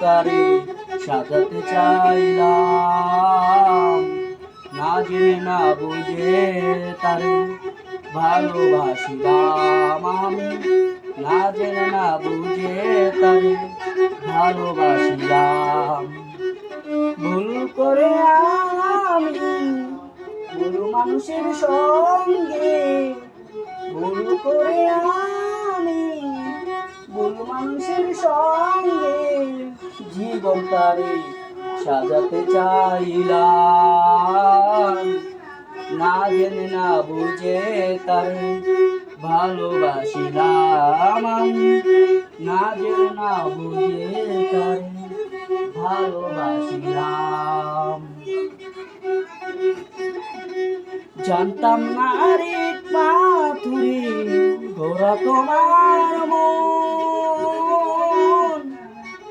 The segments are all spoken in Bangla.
তারে সাজাতে চাইলাম, না জেনে না বুঝে তারে ভালোবাসিলাম আমি, না জেনে না বুঝে তারে ভালোবাসিলাম। ভুল করে আমি ভুল মানুষের সঙ্গে, ভুল করে আমি ভুল মানুষের সঙ্গে জীবন তারে সাজাতে চাইলাম, না জেনে না বুঝে তারে ভালোবাসিলাম আমি, না জেনে না বুঝে তারে ভালোবাসিলাম। জানতাম না রে পাথুরে গোরা তোমার মন,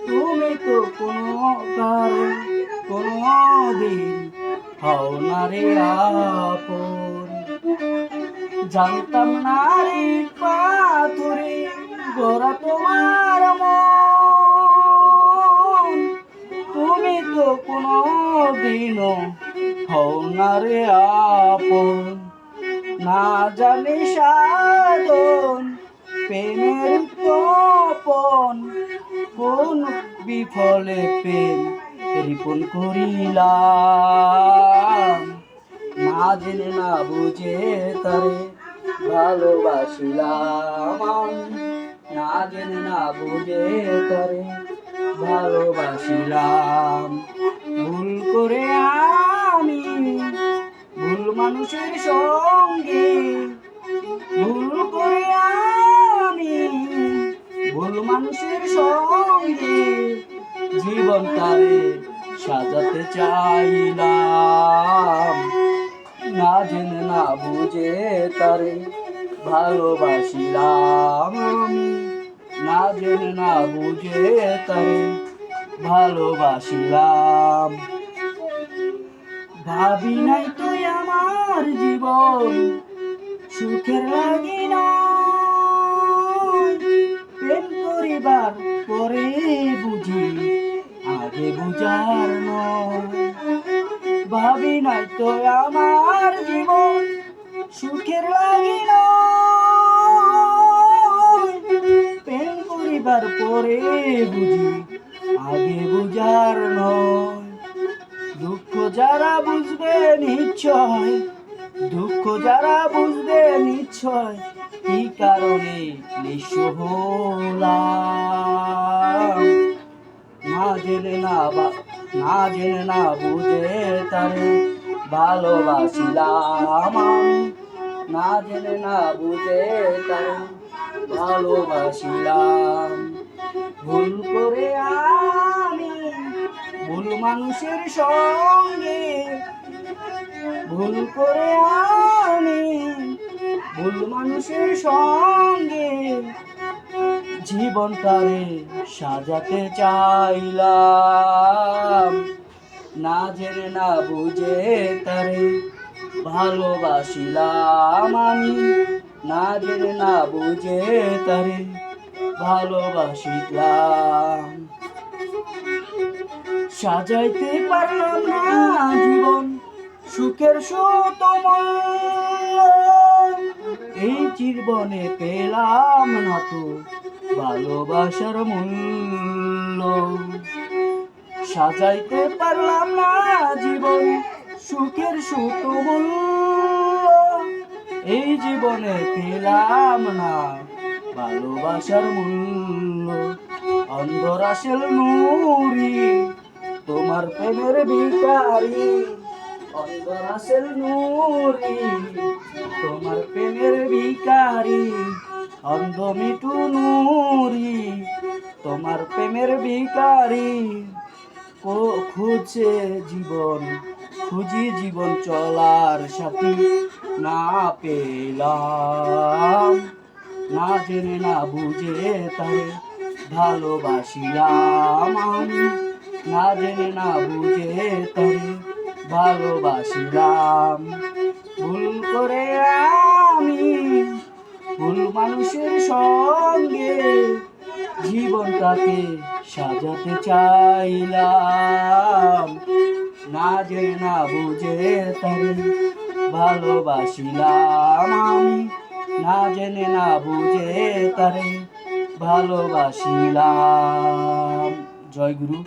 তুমি তো কোনো দিন হও না রে আপন। জানতাম না রে পাথুরে গোরা তোমার মন, তুমি তো কোনো দিনও হও না রে আপন। না জানি সাধন প্রেমের তপন, কোন বিফলে প্রেম রিপন করিলাম, না জেনে না বুঝে তারে ভালোবাসিলাম, না জেনে না বুঝে তারে ভালোবাসিলাম। ভুল করে আমি ভুল মানুষের সঙ্গে, ভুল করে আমি ভুল মানুষের সঙ্গে জীবন তারে সাজাতে চাইলাম, না জেনে না বুঝে তারে ভালোবাসিলাম আমি, না জেনে না বুঝে তারে ভালোবাসিলাম। ভাবি নাই তুই আমার জীবন সুখের লাগি না, প্রেম করিবার পরে বুঝি আগে বুঝার নয়। ভাবি নাই তো আমার জীবন সুখের লাগি না, প্রেম করিবার পরে বুঝি আগে বুঝার নয়। দুঃখ যারা বুঝবে নিশ্চয়, দুঃখ যারা বুঝবে নিশ্চয়, কি কারণে নিঃস্ব হলাম, না জেনে না বুঝে তারে ভালোবাসিলাম আমি, না জেনে না বুঝে তারে ভালোবাসিলাম। ভুল করে আমি ভুল মানুষের সঙ্গে, ভুল করে আমি ভুল মানুষের সঙ্গে জীবন তারে সাজাতে চাইলাম, না জেনে না বুঝে তারে ভালোবাসিলাম আমি, না জেনে না বুঝে তারে ভালোবাসিলাম। সাজাইতে পারলাম না জীবন সুখের সুতোময়, এই জীবনে পেলাম না তো ভালোবাসার মূল্য। সাজাইতে পারলাম না জীবন সুখের সুতোময়, এই জীবনে পেলাম না ভালোবাসার মূল্য। অন্ধরাসেল নুরি তোমার প্রেমের ভিখারি, অন্ধরাসেল নুরি তোমার প্রেমের ভিখারি, অন্ধ মিঠু নুরি তোমার প্রেমের ভিখারি। খুঁজে জীবন খুঁজি জীবন চলার সাথী না পেলাম, না জেনে না বুঝে তারে ভালোবাসিলাম আমি, না জেনে না বুঝে তারে ভালোবাসিলাম। ভুল করে আমি ভুল মানুষের সঙ্গে, জীবনটাকে সাজাতে চাইলাম, না জেনে না বুঝে তারে ভালোবাসিলাম আমি, না জেনে না বুঝে তারে ভালোবাসিলাম। জয় গুরু।